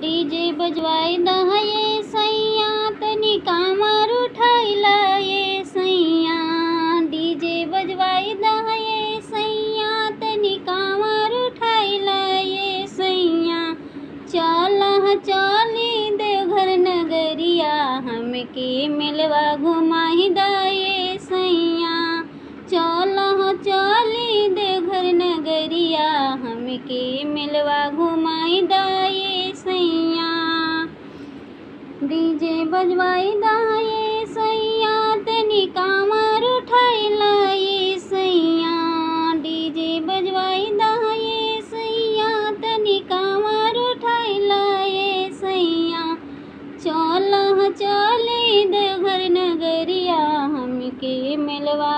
DJ बजवाई दहा ये सैया तनी कामर उठाइला ये सैया। डीजे बजवाई दहा ये सैया तनी कामर उठाइला ये सैया। चलह चली देवघर नगरिया हमके मिलवा घुमाई दा ये सैया। चलह चली देवघर नगरिया हमके मिलवा घुमाई दा ये सैया। डीजे बजवाई दा ये सैया तनी कामर उठाइला ये सैया। डीजे बजवाई दा ये सैया तनी कामर उठाइला ये सैया। चलह चली देवघर नगरिया हमके मिलवा